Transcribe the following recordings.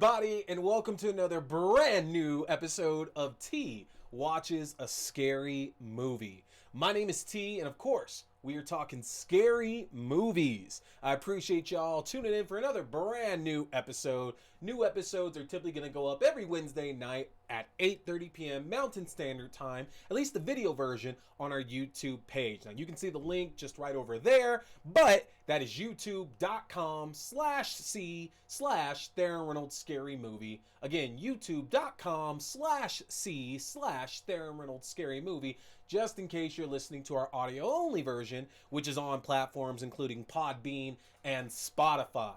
everybody, and welcome to another brand new episode of T Watches a Scary Movie. My name is T, and of course, we are talking scary movies. I appreciate y'all tuning in for another brand new episode. New episodes are typically going to go up every Wednesday night at 8:30 p.m. Mountain Standard Time, at least the video version on our YouTube page. Now, you can see the link just right over there, but that is youtube.com/C/Theron Reynolds Scary Movie. Again, youtube.com/C/Theron Reynolds Scary Movie, just in case you're listening to our audio-only version, which is on platforms including Podbean and Spotify.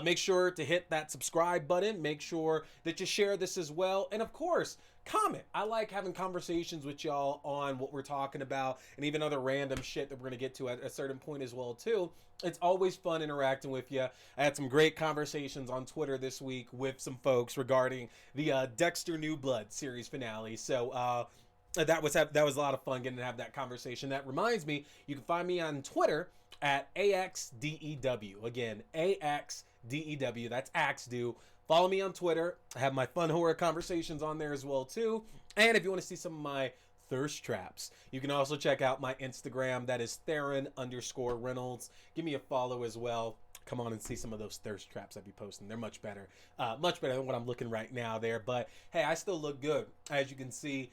Make sure to hit that subscribe button. Make sure that you share this as well. And of course, comment. I like having conversations with y'all on what we're talking about and even other random shit that we're going to get to at a certain point as well, too. It's always fun interacting with you. I had some great conversations on Twitter this week with some folks regarding the Dexter New Blood series finale. So, that was a lot of fun getting to have that conversation. That reminds me, you can find me on Twitter at AXDEW. Again, AXDEW. That's AXDEW. Follow me on Twitter. I have my fun horror conversations on there as well, too. And if you want to see some of my thirst traps, you can also check out my Instagram. That is Theron_Reynolds. Give me a follow as well. Come on and see some of those thirst traps I'd be posting. They're much better than what I'm looking right now there. But hey, I still look good, as you can see.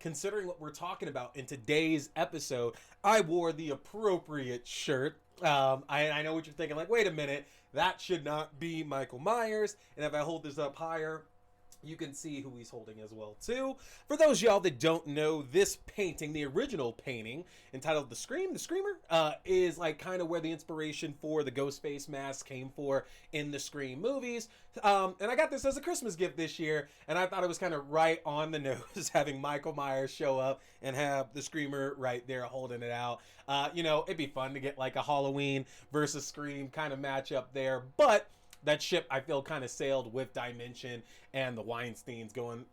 Considering what we're talking about in today's episode, I wore the appropriate shirt. I know what you're thinking, like, wait a minute, that should not be Michael Myers. And if I hold this up higher, you can see who he's holding as well, too. For those y'all that don't know, this painting, the original painting, entitled The Screamer, is like kind of where the inspiration for the Ghostface mask came for in the Scream movies. And I got this as a Christmas gift this year, and I thought it was kind of right on the nose having Michael Myers show up and have the Screamer right there holding it out. It'd be fun to get like a Halloween versus Scream kind of matchup there, but that ship, I feel, kind of sailed with Dimension and the Weinsteins going,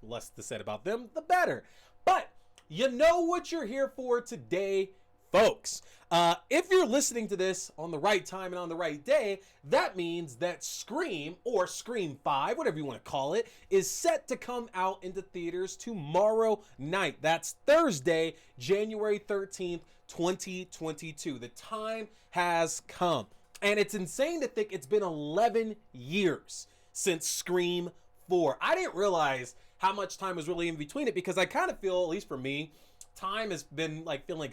less to said about them, the better. But you know what you're here for today, folks. If you're listening to this on the right time and on the right day, that means that Scream, or Scream 5, whatever you want to call it, is set to come out into theaters tomorrow night. That's Thursday, January 13th, 2022. The time has come. And it's insane to think it's been 11 years since Scream 4. I didn't realize how much time was really in between it, because I kind of feel, at least for me, time has been like feeling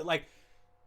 like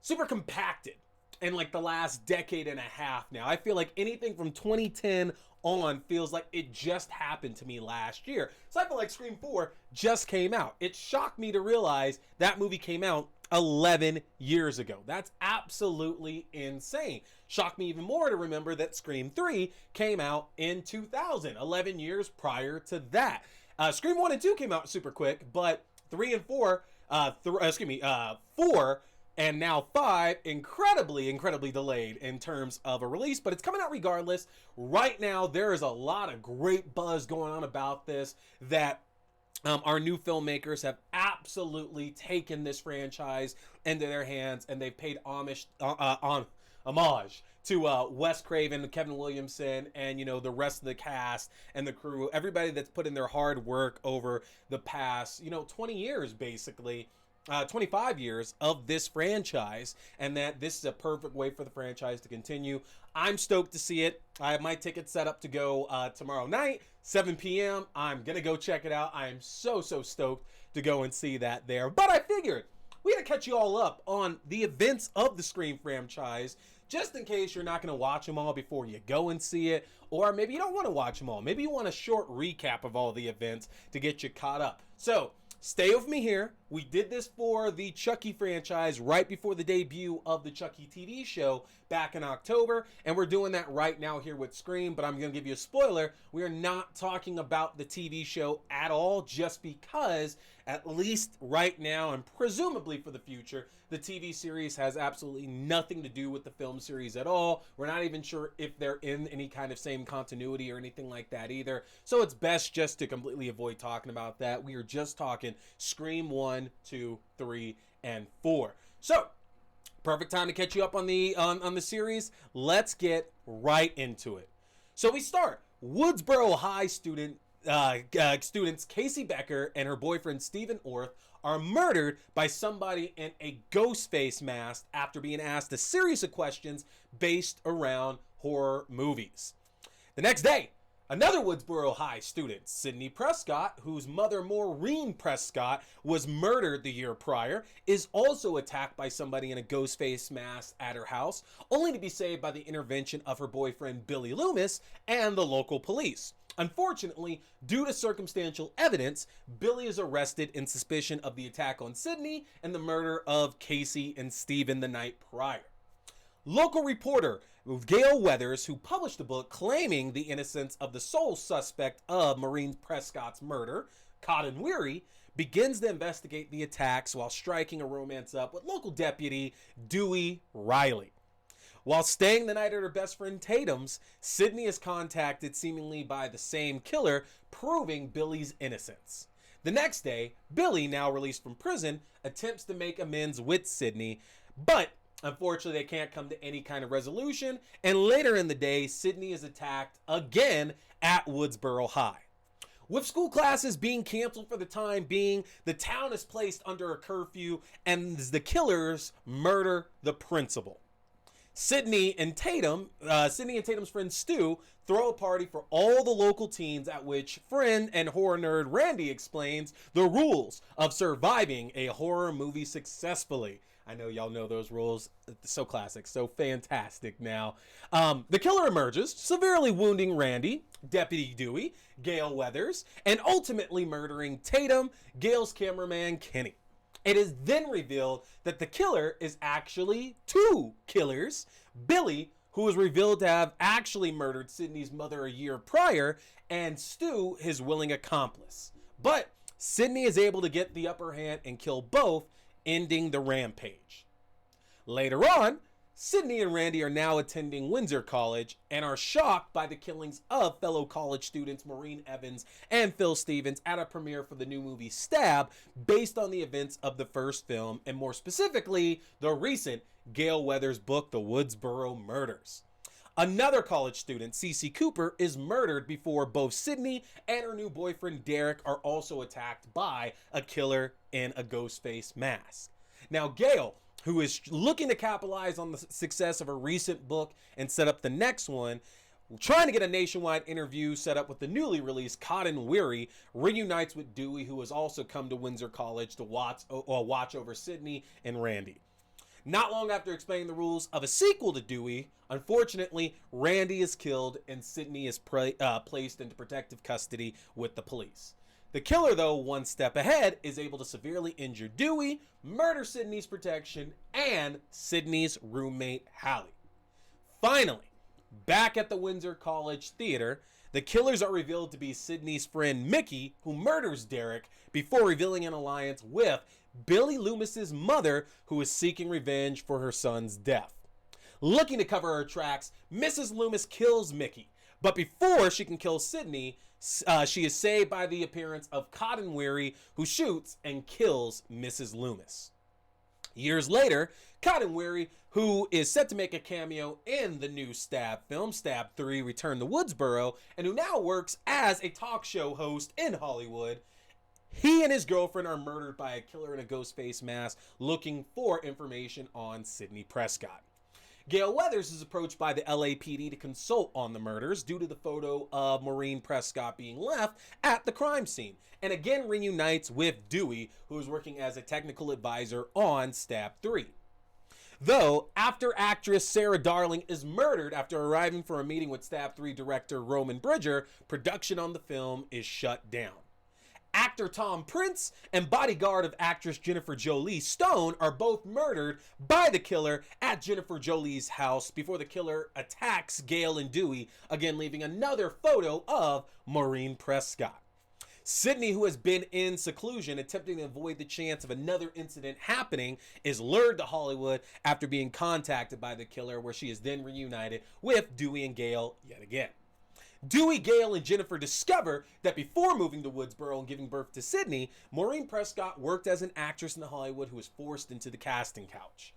super compacted in like the last decade and a half now. I feel like anything from 2010 on feels like it just happened to me last year. So I feel like Scream 4 just came out. It shocked me to realize that movie came out 11 years ago. That's absolutely insane. Shocked me even more to remember that Scream 3 came out in 2000, 11 years prior to that. Scream 1 and 2 came out super quick, but 3 and 4, 4 and now 5, incredibly delayed in terms of a release, but it's coming out regardless. Right now, there is a lot of great buzz going on about this, that our new filmmakers have absolutely taken this franchise into their hands, and they've paid homage to Wes Craven, Kevin Williamson, and the rest of the cast and the crew, everybody that's put in their hard work over the past 20 years, basically 25 years of this franchise, and that this is a perfect way for the franchise to continue. I'm stoked to see it. I have my ticket set up to go tomorrow night, 7 p.m. I'm going to go check it out. I am so stoked to go and see that there. But I figured we got to catch you all up on the events of the Scream franchise, just in case you're not going to watch them all before you go and see it, or maybe you don't want to watch them all. Maybe you want a short recap of all the events to get you caught up. So stay with me here. We did this for the Chucky franchise right before the debut of the Chucky TV show back in October, and we're doing that right now here with Scream, but I'm going to give you a spoiler. We are not talking about the TV show at all, just because, at least right now and presumably for the future, the TV series has absolutely nothing to do with the film series at all. We're not even sure if they're in any kind of same continuity or anything like that either, so it's best just to completely avoid talking about that. We are just talking Scream 1, 2, 3, and 4. So Perfect time to catch you up on the series. Let's get right into it. So we start. Woodsboro High students Casey Becker and her boyfriend Stephen Orth are murdered by somebody in a ghost face mask after being asked a series of questions based around horror movies. The next day, another Woodsboro High student, Sydney Prescott, whose mother Maureen Prescott was murdered the year prior, is also attacked by somebody in a ghost face mask at her house, only to be saved by the intervention of her boyfriend Billy Loomis and the local police. Unfortunately, due to circumstantial evidence, Billy is arrested in suspicion of the attack on Sydney and the murder of Casey and Stephen the night prior. Local reporter Gail Weathers, who published a book claiming the innocence of the sole suspect of Maureen Prescott's murder, Cotton Weary, begins to investigate the attacks while striking a romance up with local deputy Dewey Riley. While staying the night at her best friend Tatum's, Sydney is contacted seemingly by the same killer, proving Billy's innocence. The next day, Billy, now released from prison, attempts to make amends with Sydney, but unfortunately they can't come to any kind of resolution, and later in the day, Sydney is attacked again at Woodsboro High. With school classes being canceled for the time being, the town is placed under a curfew, and the killers murder the principal. Sydney and Tatum's friend Stu throw a party for all the local teens, at which friend and horror nerd Randy explains the rules of surviving a horror movie successfully. I know y'all know those rules. So classic, so fantastic now. The killer emerges, severely wounding Randy, Deputy Dewey, Gail Weathers, and ultimately murdering Tatum, Gail's cameraman Kenny. It is then revealed that the killer is actually two killers. Billy, who was revealed to have actually murdered Sydney's mother a year prior, and Stu, his willing accomplice. But Sydney is able to get the upper hand and kill both, ending the rampage. Later on, Sydney and Randy are now attending Windsor College and are shocked by the killings of fellow college students Maureen Evans and Phil Stevens at a premiere for the new movie Stab, based on the events of the first film, and more specifically, the recent Gail Weathers book, The Woodsboro Murders. Another college student, Cece Cooper, is murdered before both Sydney and her new boyfriend Derek are also attacked by a killer in a ghost face mask. Now, Gail, who is looking to capitalize on the success of her recent book and set up the next one, trying to get a nationwide interview set up with the newly released Cotton Weary, reunites with Dewey, who has also come to Windsor College to watch over Sydney and Randy. Not long after explaining the rules of a sequel to Dewey, unfortunately, Randy is killed and Sydney is placed into protective custody with the police. The killer, though, one step ahead, is able to severely injure Dewey, murder Sydney's protection, and Sydney's roommate, Hallie. Finally, back at the Windsor College Theater, the killers are revealed to be Sydney's friend Mickey, who murders Derek before revealing an alliance with Billy Loomis's mother, who is seeking revenge for her son's death. Looking to cover her tracks, Mrs. Loomis kills Mickey, but before she can kill Sydney, she is saved by the appearance of Cotton Weary, who shoots and kills Mrs. Loomis. Years later, Cotton Weary, who is set to make a cameo in the new Stab film, Stab 3 Return to Woodsboro, and who now works as a talk show host in Hollywood, he and his girlfriend are murdered by a killer in a ghost face mask looking for information on Sydney Prescott. Gail Weathers is approached by the LAPD to consult on the murders due to the photo of Maureen Prescott being left at the crime scene, and again reunites with Dewey, who is working as a technical advisor on Stab 3. Though, after actress Sarah Darling is murdered after arriving for a meeting with Stab 3 director Roman Bridger, production on the film is shut down. Actor Tom Prince and bodyguard of actress Jennifer Jolie Stone are both murdered by the killer at Jennifer Jolie's house before the killer attacks Gail and Dewey, again leaving another photo of Maureen Prescott. Sydney, who has been in seclusion attempting to avoid the chance of another incident happening, is lured to Hollywood after being contacted by the killer, where she is then reunited with Dewey and Gail yet again. Dewey, Gail, and Jennifer discover that before moving to Woodsboro and giving birth to Sydney, Maureen Prescott worked as an actress in Hollywood who was forced into the casting couch.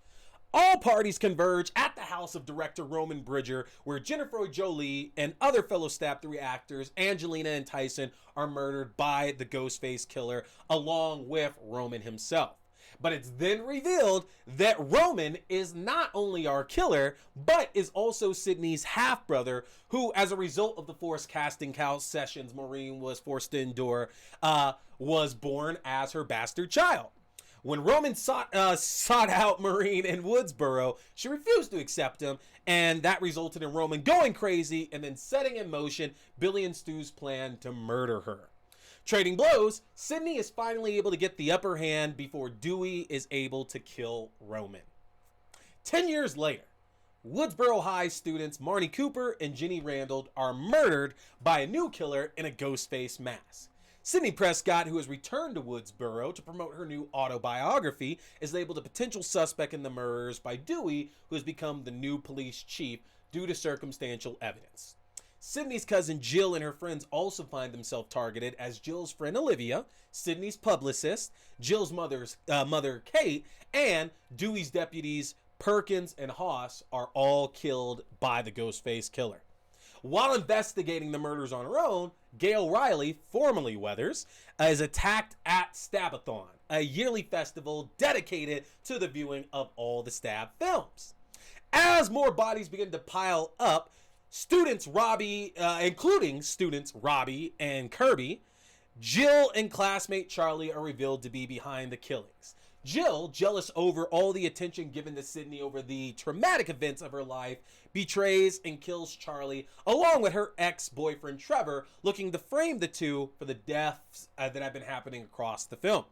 All parties converge at the house of director Roman Bridger, where Jennifer Jolie and other fellow Stab 3 actors, Angelina and Tyson, are murdered by the Ghostface killer, along with Roman himself. But it's then revealed that Roman is not only our killer, but is also Sydney's half-brother, who, as a result of the forced casting couch sessions Maureen was forced to endure, was born as her bastard child. When Roman sought out Maureen in Woodsboro, she refused to accept him, and that resulted in Roman going crazy and then setting in motion Billy and Stu's plan to murder her. Trading blows, Sydney is finally able to get the upper hand before Dewey is able to kill Roman. 10 years later, Woodsboro High students Marnie Cooper and Jenny Randall are murdered by a new killer in a Ghostface mask. Sydney Prescott, who has returned to Woodsboro to promote her new autobiography, is labeled a potential suspect in the murders by Dewey, who has become the new police chief due to circumstantial evidence. Sydney's cousin Jill and her friends also find themselves targeted, as Jill's friend Olivia, Sydney's publicist, Jill's mother Kate, and Dewey's deputies Perkins and Haas are all killed by the Ghostface killer. While investigating the murders on her own, Gail Riley, formerly Weathers, is attacked at Stabathon, a yearly festival dedicated to the viewing of all the Stab films. As more bodies begin to pile up, including students Robbie and Kirby, Jill and classmate Charlie are revealed to be behind the killings. Jill, jealous over all the attention given to Sydney over the traumatic events of her life, betrays and kills Charlie, along with her ex-boyfriend Trevor, looking to frame the two for the deaths that have been happening across the film.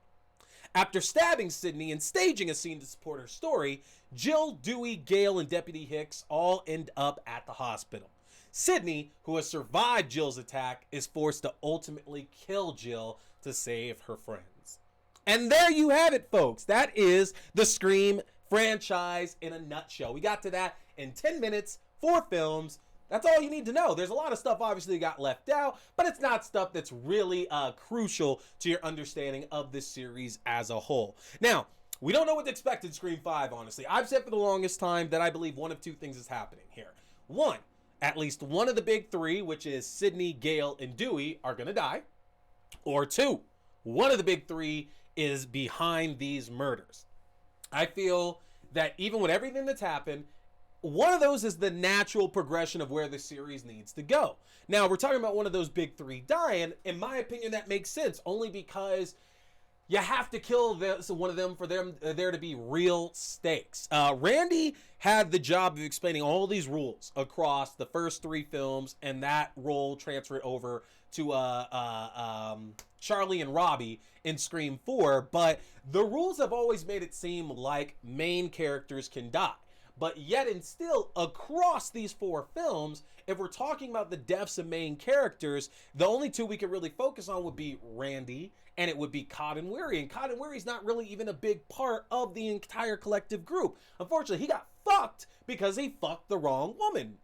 After stabbing Sydney and staging a scene to support her story, Jill, Dewey, Gail, and Deputy Hicks all end up at the hospital. Sydney, who has survived Jill's attack, is forced to ultimately kill Jill to save her friends. And there you have it, folks. That is the Scream franchise in a nutshell. We got to that in 10 minutes, 4 films. That's all you need to know. There's a lot of stuff obviously got left out, but it's not stuff that's really crucial to your understanding of this series as a whole. Now, we don't know what to expect in Scream 5, honestly. I've said for the longest time that I believe one of two things is happening here. One, at least one of the big three, which is Sydney, Gail, and Dewey, are going to die. Or two, one of the big three is behind these murders. I feel that even with everything that's happened, one of those is the natural progression of where the series needs to go. Now, we're talking about one of those big three dying. In my opinion, that makes sense, only because you have to kill one of them for there to be real stakes. Randy had the job of explaining all these rules across the first 3 films, and that role transferred over to Charlie and Robbie in Scream 4, but the rules have always made it seem like main characters can die. But yet and still, across these 4 films, if we're talking about the deaths of main characters, the only 2 we could really focus on would be Randy, and it would be Cotton Weary. And Cotton Weary's not really even a big part of the entire collective group. Unfortunately, he got fucked because he fucked the wrong woman.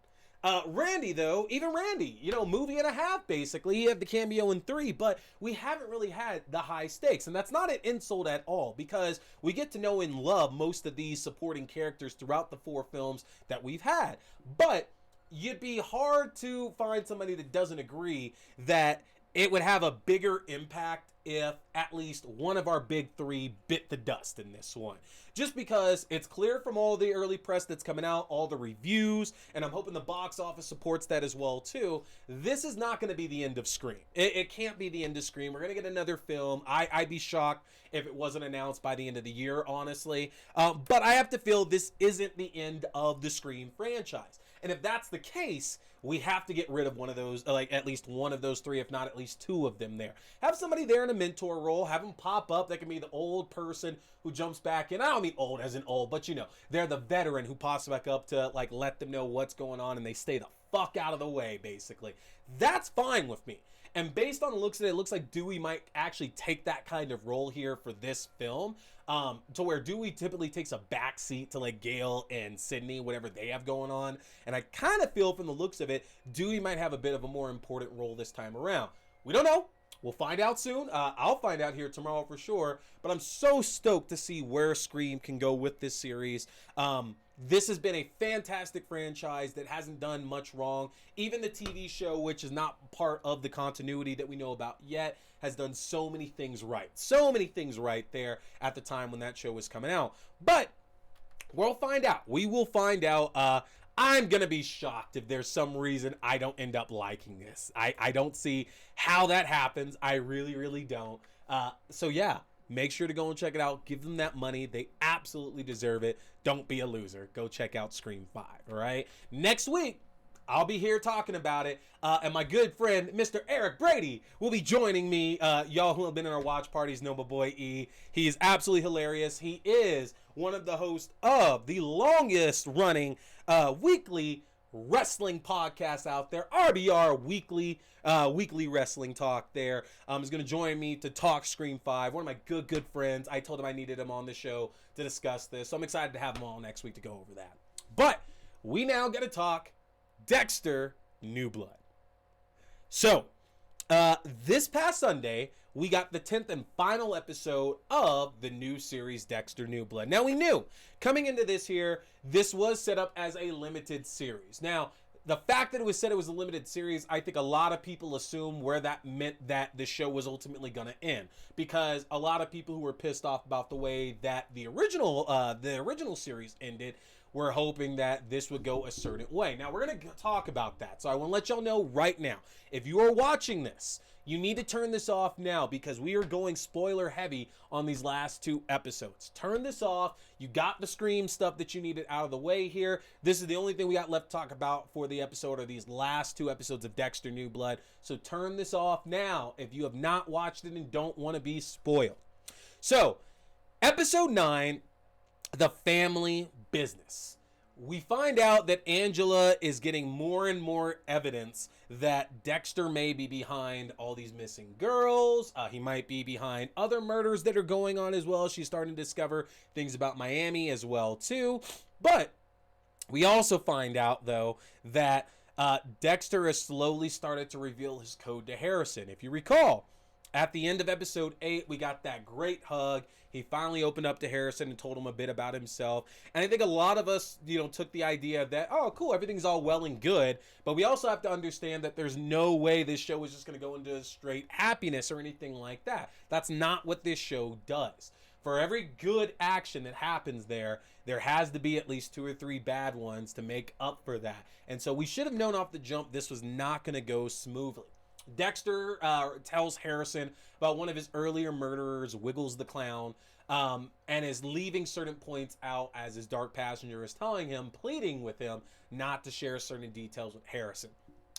Randy, though, even Randy, movie and a half, basically. He had the cameo in 3, but we haven't really had the high stakes. And that's not an insult at all, because we get to know and love most of these supporting characters throughout the 4 films that we've had. But you'd be hard to find somebody that doesn't agree that it would have a bigger impact if at least one of our big 3 bit the dust in this one. Just because it's clear from all the early press that's coming out, all the reviews, and I'm hoping the box office supports that as well too, this is not going to be the end of Scream. It can't be the end of Scream. We're going to get another film. I'd be shocked if it wasn't announced by the end of the year, honestly. But I have to feel this isn't the end of the Scream franchise. And if that's the case, we have to get rid of one of those, like at least one of those 3, if not at least 2 of them there. Have somebody there in a mentor role, have them pop up. That can be the old person who jumps back in. I don't mean old as in old, but they're the veteran who pops back up to let them know what's going on, and they stay the fuck out of the way, basically. That's fine with me. And based on the looks of it, it looks like Dewey might actually take that kind of role here for this film, to where Dewey typically takes a backseat to Gail and Sydney, whatever they have going on. And I kind of feel from the looks of it, Dewey might have a bit of a more important role this time around. We don't know. We'll find out soon. I'll find out here tomorrow for sure. But I'm so stoked to see where Scream can go with this series. This has been a fantastic franchise that hasn't done much wrong. Even the TV show, which is not part of the continuity that we know about yet, has done so many things right. So many things right there at the time when that show was coming out. But we'll find out. We will find out. I'm going to be shocked if there's some reason I don't end up liking this. I don't see how that happens. I really, really don't. So yeah, make sure to go and check it out. Give them that money. They absolutely deserve it. Don't be a loser. Go check out Scream 5, all right? Next week, I'll be here talking about it. And my good friend, Mr. Eric Brady, will be joining me. Y'all who have been in our watch parties know my boy E. He is absolutely hilarious. He is one of the hosts of the longest running weekly wrestling podcast out there, RBR Weekly Wrestling Talk there. Is going to join me to talk Scream 5. One of my good friends. I told him I needed him on the show to discuss this. So I'm excited to have him on next week to go over that. But we now got to talk Dexter New Blood. So, this past Sunday, we got the 10th and final episode of the new series Dexter New Blood. Now, we knew coming into this here, this was set up as a limited series. Now, the fact that it was said it was a limited series, I think a lot of people assume where that meant that the show was ultimately going to end, because a lot of people who were pissed off about the way that the original series ended were hoping that this would go a certain way. Now, we're going to talk about that. So I want to let y'all know right now, if you are watching this, you need to turn this off now, because we are going spoiler heavy on these last 2 episodes. Turn this off. You got the Scream stuff that you needed out of the way here. This is the only thing we got left to talk about for the episode, are these last 2 episodes of Dexter New Blood. So turn this off now if you have not watched it and don't want to be spoiled. So, episode 9, The Family Business. We find out that Angela is getting more and more evidence that Dexter may be behind all these missing girls. He might be behind other murders that are going on as well. She's starting to discover things about Miami as well too. But we also find out though that Dexter has slowly started to reveal his code to Harrison. If you recall, at the end of episode 8, we got that great hug. He finally opened up to Harrison and told him a bit about himself. And I think a lot of us, took the idea that, oh, cool, everything's all well and good. But we also have to understand that there's no way this show is just going to go into straight happiness or anything like that. That's not what this show does. For every good action that happens there has to be at least 2 or 3 bad ones to make up for that. And so we should have known off the jump this was not going to go smoothly. Dexter tells Harrison about one of his earlier murderers, Wiggles the Clown, and is leaving certain points out as his dark passenger is telling him, pleading with him not to share certain details with Harrison.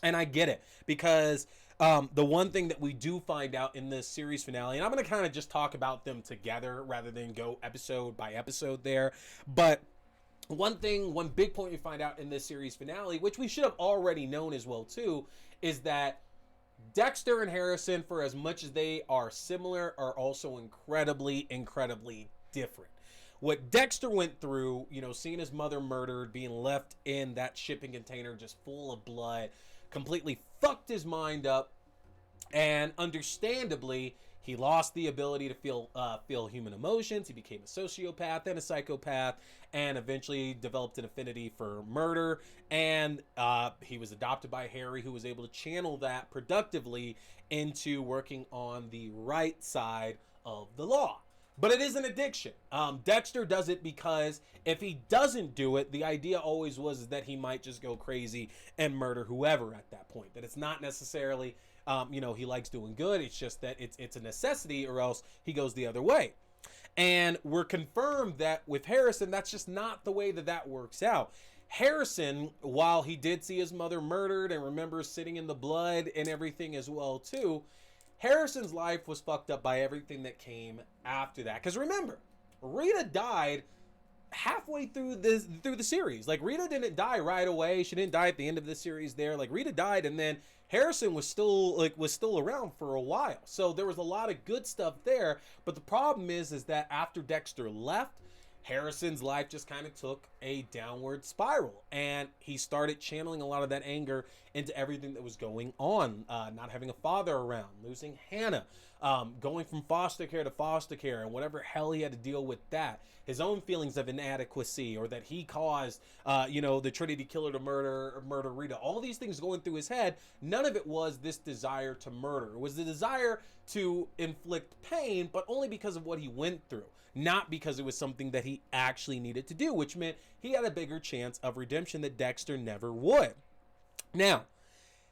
And I get it, because the one thing that we do find out in this series finale, and I'm going to kind of just talk about them together rather than go episode by episode there, but one big point you find out in this series finale, which we should have already known as well too, is that Dexter and Harrison, for as much as they are similar, are also incredibly different. What Dexter went through, seeing his mother murdered, being left in that shipping container just full of blood, completely fucked his mind up, and understandably, he lost the ability to feel human emotions. He became a sociopath and a psychopath, and eventually developed an affinity for murder. And he was adopted by Harry, who was able to channel that productively into working on the right side of the law. But it is an addiction. Dexter does it because if he doesn't do it, the idea always was that he might just go crazy and murder whoever at that point. That it's not necessarily he likes doing good. It's just that it's a necessity, or else he goes the other way. And we're confirmed that with Harrison, that's just not the way that works out. Harrison, while he did see his mother murdered and remembers sitting in the blood and everything as well too, Harrison's life was fucked up by everything that came after that. Because remember, Rita died halfway through the series. Like, Rita didn't die right away. She didn't die at the end of the series there. Like, Rita died, and then Harrison was still around for a while. So there was a lot of good stuff there. But the problem is that after Dexter left, Harrison's life just kind of took a downward spiral, and he started channeling a lot of that anger into everything that was going on. Not having a father around, losing Hannah, going from foster care to foster care, and whatever hell he had to deal with that. His own feelings of inadequacy, or that he caused, the Trinity Killer to murder Rita. All these things going through his head. None of it was this desire to murder. It was the desire to inflict pain, but only because of what he went through. Not because it was something that he actually needed to do, which meant he had a bigger chance of redemption that Dexter never would. Now,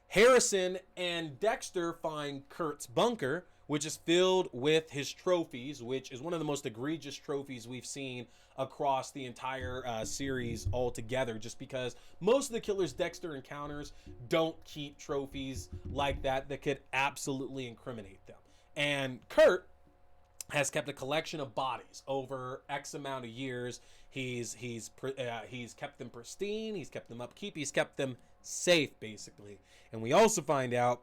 Harrison and Dexter find Kurt's bunker, which is filled with his trophies, which is one of the most egregious trophies we've seen across the entire series altogether, just because most of the killers Dexter encounters don't keep trophies like that could absolutely incriminate them. And Kurt has kept a collection of bodies over X amount of years. He's kept them pristine, he's kept them upkeep, he's kept them safe, basically. And we also find out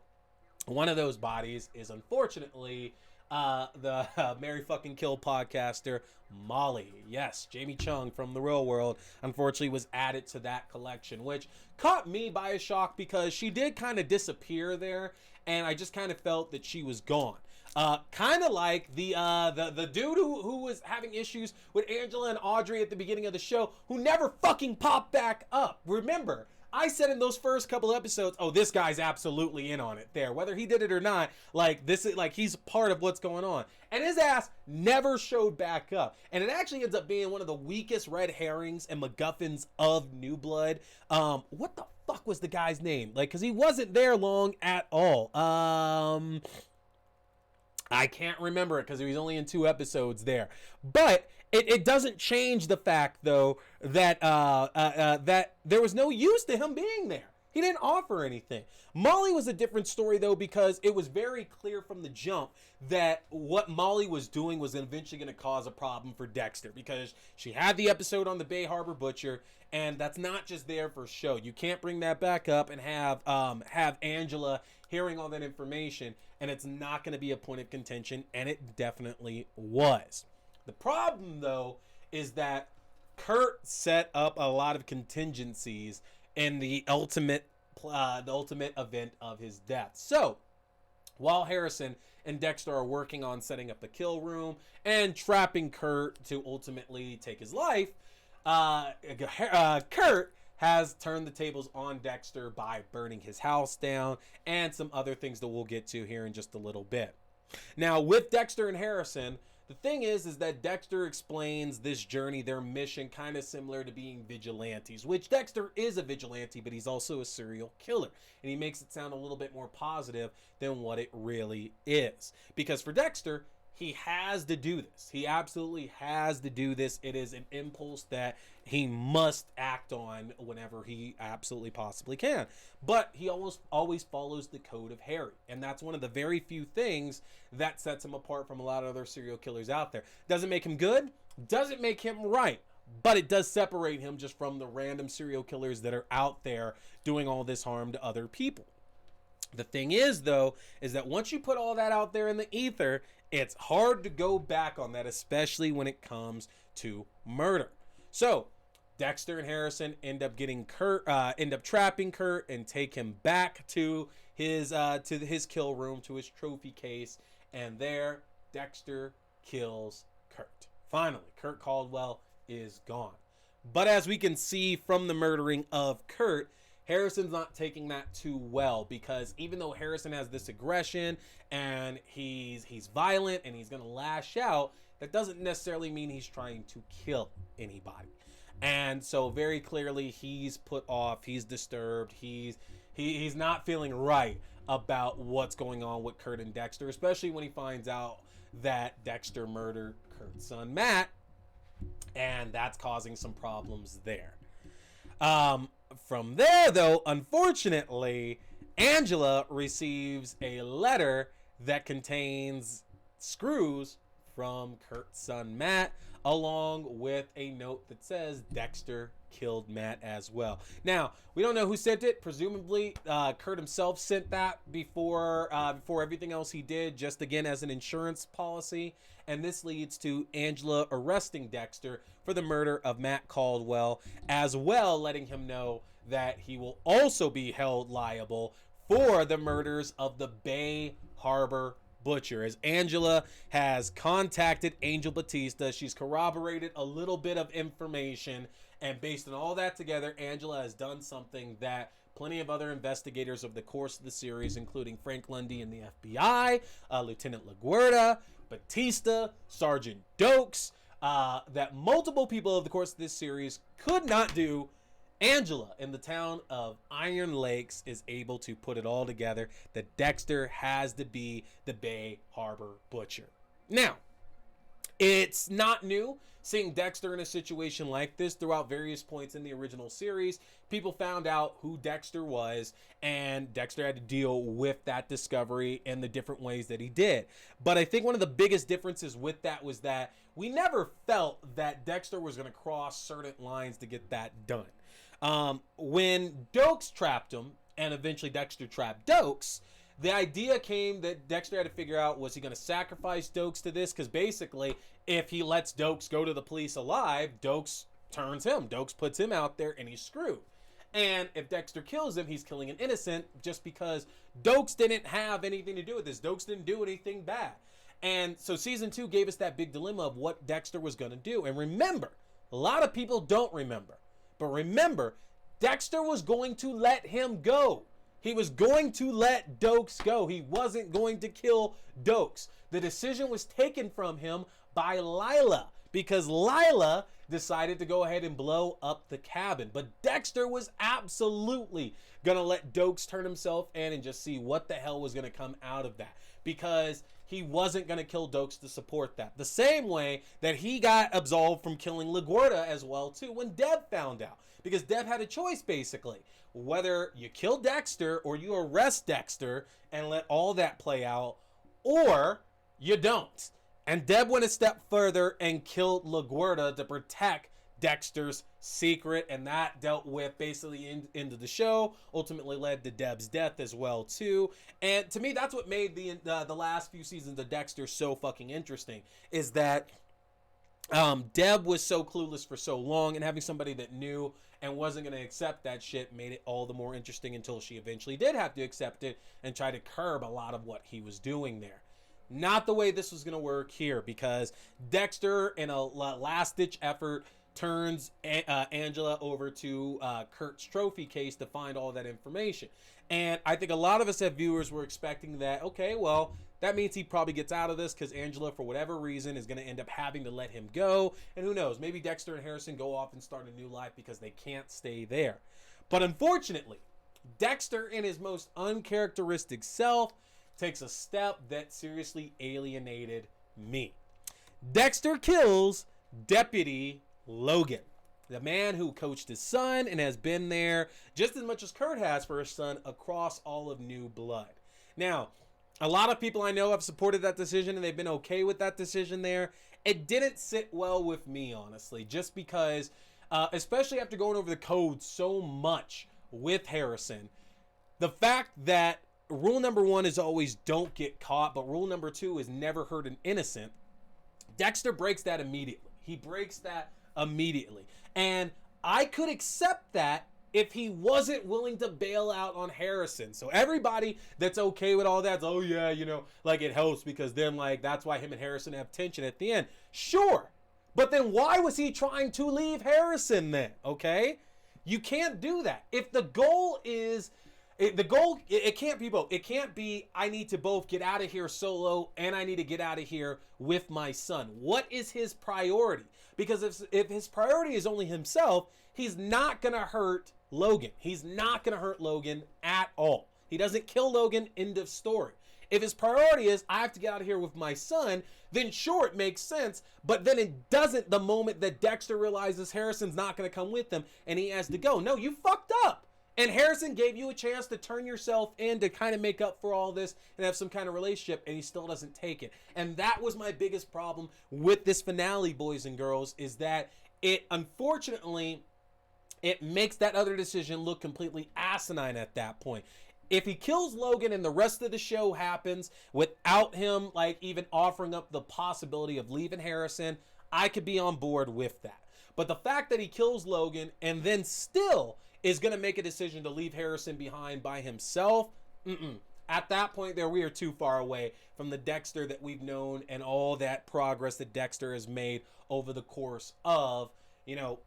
one of those bodies is, unfortunately, the Mary Fucking Kill podcaster Molly. Yes, Jamie Chung from The Real World, unfortunately, was added to that collection, which caught me by a shock because she did kind of disappear there, and I just kind of felt that she was gone. Kind of like the dude who was having issues with Angela and Audrey at the beginning of the show, who never fucking popped back up. Remember, I said in those first couple episodes, oh, this guy's absolutely in on it there. Whether he did it or not, he's part of what's going on. And his ass never showed back up. And it actually ends up being one of the weakest red herrings and MacGuffins of New Blood. What the fuck was the guy's name? Because he wasn't there long at all. I can't remember it because he was only in 2 episodes there. But it doesn't change the fact, though, that that there was no use to him being there. He didn't offer anything. Molly was a different story, though, because it was very clear from the jump that what Molly was doing was eventually going to cause a problem for Dexter, because she had the episode on the Bay Harbor Butcher, and that's not just there for show. You can't bring that back up and have Angela hearing all that information, and it's not going to be a point of contention, and it definitely was. The problem, though, is that Kurt set up a lot of contingencies in the ultimate event of his death. So, while Harrison and Dexter are working on setting up the kill room and trapping Kurt to ultimately take his life, Kurt has turned the tables on Dexter by burning his house down and some other things that we'll get to here in just a little bit. Now, with Dexter and Harrison, the thing is that Dexter explains this journey, their mission, kind of similar to being vigilantes, which Dexter is a vigilante, but he's also a serial killer. And he makes it sound a little bit more positive than what it really is. Because for Dexter, he has to do this. He absolutely has to do this. It is an impulse that he must act on whenever he absolutely possibly can. But he always follows the code of Harry. And that's one of the very few things that sets him apart from a lot of other serial killers out there. Doesn't make him good. Doesn't make him right. But it does separate him just from the random serial killers that are out there doing all this harm to other people. The thing is, though, is that once you put all that out there in the ether, it's hard to go back on that, especially when it comes to murder. So, Dexter and Harrison end up trapping Kurt and take him back to his kill room, to his trophy case, and there Dexter kills Kurt. Finally, Kurt Caldwell is gone. But as we can see from the murdering of Kurt, Harrison's not taking that too well, because even though Harrison has this aggression and he's violent and he's going to lash out, that doesn't necessarily mean he's trying to kill anybody. And so very clearly he's put off, he's disturbed, he's not feeling right about what's going on with Kurt and Dexter, especially when he finds out that Dexter murdered Kurt's son Matt, and that's causing some problems there. From there, though, unfortunately, Angela receives a letter that contains screws from Kurt's son Matt, along with a note that says Dexter killed Matt as well. Now, we don't know who sent it. Presumably, Kurt himself sent that before everything else he did, just again as an insurance policy. And this leads to Angela arresting Dexter for the murder of Matt Caldwell, as well letting him know that he will also be held liable for the murders of the Bay Harbor Butcher. As Angela has contacted Angel Batista, she's corroborated a little bit of information, and based on all that together, Angela has done something that plenty of other investigators over the course of the series, including Frank Lundy and the FBI, Lieutenant LaGuardia, Batista, Sergeant Dokes, that multiple people over the course of this series could not do. Angela in the town of Iron Lakes is able to put it all together that Dexter has to be the Bay Harbor Butcher. Now, it's not new seeing Dexter in a situation like this. Throughout various points in the original series, people found out who Dexter was, and Dexter had to deal with that discovery in the different ways that he did. But I think one of the biggest differences with that was that we never felt that Dexter was going to cross certain lines to get that done. When Dokes trapped him, and eventually Dexter trapped Dokes, the idea came that Dexter had to figure out, was he going to sacrifice Dokes to this? Because basically, if he lets Dokes go to the police alive, Dokes turns him. Dokes puts him out there, and he's screwed. And if Dexter kills him, he's killing an innocent, just because Dokes didn't have anything to do with this. Dokes didn't do anything bad. And so season 2 gave us that big dilemma of what Dexter was going to do. And remember, a lot of people don't remember. But remember, Dexter was going to let him go. He was going to let Dokes go. He wasn't going to kill Dokes. The decision was taken from him by Lila, because Lila decided to go ahead and blow up the cabin. But Dexter was absolutely going to let Dokes turn himself in and just see what the hell was going to come out of that, because he wasn't going to kill Dokes to support that. The same way that he got absolved from killing LaGuardia as well, too, when Deb found out. Because Deb had a choice, basically. Whether you kill Dexter or you arrest Dexter and let all that play out, or you don't. And Deb went a step further and killed LaGuardia to protect Dexter's secret, and that dealt with basically into the show, ultimately led to Deb's death as well too. And to me, that's what made the last few seasons of Dexter so fucking interesting, is that Deb was so clueless for so long, and having somebody that knew and wasn't going to accept that shit made it all the more interesting, until she eventually did have to accept it and try to curb a lot of what he was doing there. Not the way this was going to work here, because Dexter, in a last-ditch effort, turns Angela over to Kurt's trophy case to find all that information. And I think a lot of us as viewers were expecting that, okay, well, that means he probably gets out of this, because Angela, for whatever reason, is going to end up having to let him go. And who knows, maybe Dexter and Harrison go off and start a new life because they can't stay there. But unfortunately, Dexter, in his most uncharacteristic self, takes a step that seriously alienated me. Dexter kills Deputy Logan, the man who coached his son and has been there just as much as Kurt has for his son across all of New Blood. Now, a lot of people I know have supported that decision, and they've been okay with that decision there. It didn't sit well with me, honestly, just because, especially after going over the code so much with Harrison, the fact that rule number 1 is always don't get caught, but rule number 2 is never hurt an innocent. Dexter breaks that immediately. He breaks that immediately. And I could accept that if he wasn't willing to bail out on Harrison. So everybody that's okay with all that, oh yeah, you know, like it helps because then like that's why him and Harrison have tension at the end. Sure. But then why was he trying to leave Harrison then? Okay? You can't do that. If the goal is it can't be both. It can't be I need to both get out of here solo and I need to get out of here with my son. What is his priority? Because if his priority is only himself, he's not going to hurt Logan. He's not going to hurt Logan at all. He doesn't kill Logan, end of story. If his priority is I have to get out of here with my son, then sure, it makes sense. But then it doesn't the moment that Dexter realizes Harrison's not going to come with him and he has to go. No, you fucked up. And Harrison gave you a chance to turn yourself in to kind of make up for all this and have some kind of relationship, and he still doesn't take it. And that was my biggest problem with this finale, boys and girls, is that it, unfortunately, it makes that other decision look completely asinine at that point. If he kills Logan and the rest of the show happens without him, like, even offering up the possibility of leaving Harrison, I could be on board with that. But the fact that he kills Logan and then still is going to make a decision to leave Harrison behind by himself, at that point there, we are too far away from the Dexter that we've known and all that progress that Dexter has made over the course of, 10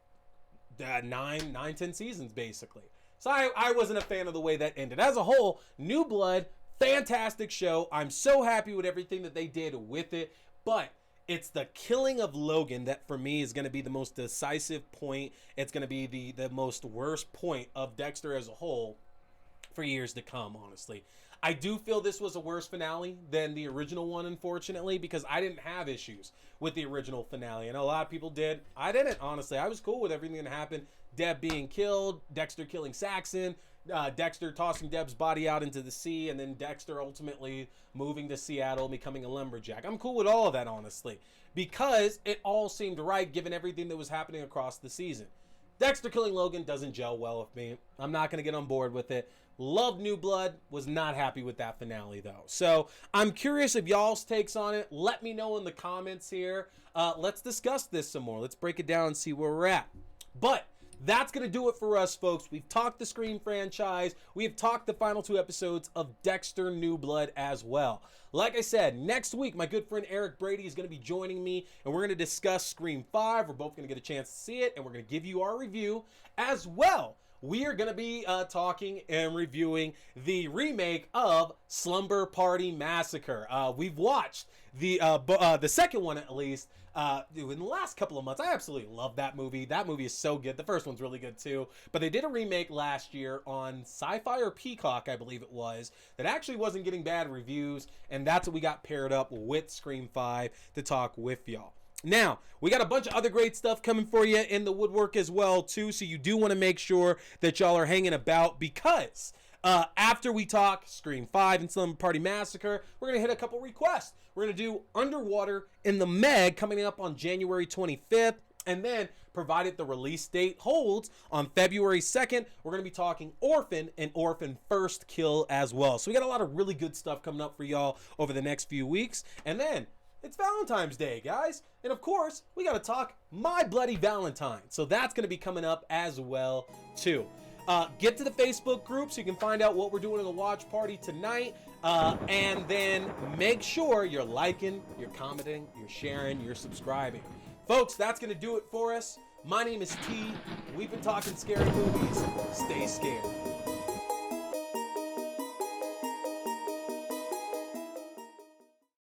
seasons, basically. So I wasn't a fan of the way that ended. As a whole, New Blood, fantastic show. I'm so happy with everything that they did with it, but it's the killing of Logan that, for me, is going to be the most decisive point. It's going to be the most worst point of Dexter as a whole for years to come, honestly. I do feel this was a worse finale than the original one, unfortunately, because I didn't have issues with the original finale. I know a lot of people did. I didn't, honestly. I was cool with everything that happened. Deb being killed, Dexter killing Saxon, Dexter tossing Deb's body out into the sea, and then Dexter ultimately moving to Seattle, becoming a lumberjack. I'm cool with all of that, honestly, because it all seemed right given everything that was happening across the season. Dexter killing Logan doesn't gel well with me. I'm not going to get on board with it. Loved New Blood, was not happy with that finale, though. So I'm curious of y'all's takes on it. Let me know in the comments here. Let's discuss this some more. Let's break it down and see where we're at. But that's going to do it for us, folks. We've talked the Scream franchise. We have talked the final 2 episodes of Dexter New Blood as well. Like I said, next week, my good friend Eric Brady is going to be joining me, and we're going to discuss Scream 5. We're both going to get a chance to see it, and we're going to give you our review as well. We are going to be talking and reviewing the remake of Slumber Party Massacre. We've watched the second one, at least, in the last couple of months. I absolutely love that movie. That movie is so good. The first one's really good too. But they did a remake last year on Sci-Fi or Peacock, I believe it was, that actually wasn't getting bad reviews. And that's what we got paired up with Scream 5 to talk with y'all. Now, we got a bunch of other great stuff coming for you in the woodwork as well, too. So you do want to make sure that y'all are hanging about, because after we talk Scream 5 and Slumber Party Massacre, we're going to hit a couple requests. We're going to do Underwater in the Meg coming up on January 25th. And then, provided the release date holds, on February 2nd, we're going to be talking Orphan and Orphan First Kill as well. So we got a lot of really good stuff coming up for y'all over the next few weeks. And then, it's Valentine's Day, guys. And of course, we got to talk My Bloody Valentine. So that's going to be coming up as well, too. Get to the Facebook group so you can find out what we're doing in the watch party tonight. And then make sure you're liking, you're commenting, you're sharing, you're subscribing. Folks, that's going to do it for us. My name is T. We've been talking scary movies. Stay scared.